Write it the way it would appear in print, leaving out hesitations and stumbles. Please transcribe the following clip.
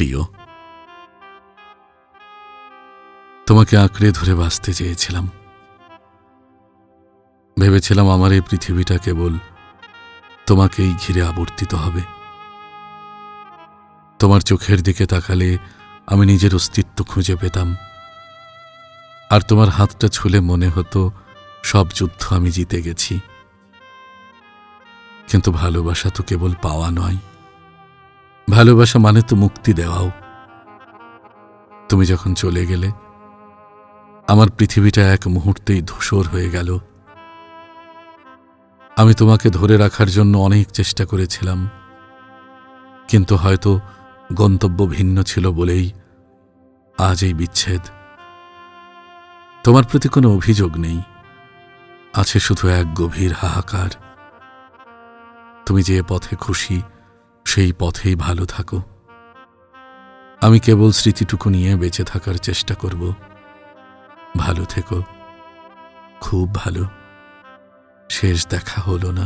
প্রিয়, তোমাকে আঁকড়ে ধরে বাঁচতে চেয়েছিলাম। ভেবেছিলাম আমার এই পৃথিবীটা কেবল তোমাকেই ঘিরে আবর্তিত হবে। তোমার চোখের দিকে তাকালে আমি নিজের অস্তিত্ব খুঁজে পেতাম, আর তোমার হাতটা ছুলে মনে হতো সব যুদ্ধ আমি জিতে গেছি। কিন্তু ভালোবাসা তো কেবল পাওয়া নয়, ভালোবাসা মানে তো মুক্তি দেওয়াও। তুমি যখন চলে গেলে আমার পৃথিবীটা এক মুহূর্তেই ধূসর হয়ে গেল। আমি তোমাকে ধরে রাখার জন্য অনেক চেষ্টা করেছিলাম, কিন্তু হয়তো গন্তব্য ভিন্ন ছিল বলেই আজ এই বিচ্ছেদ। তোমার প্রতি কোনো অভিযোগ নেই, আছে শুধু এক গভীর হাহাকার। তুমি যে পথে খুশি সেই পথেই ভালো থাকো। আমি কেবল স্মৃতিটুকু নিয়ে বেঁচে থাকার চেষ্টা করব। ভালো থেকো, খুব ভালো। শেষ দেখা হলো না।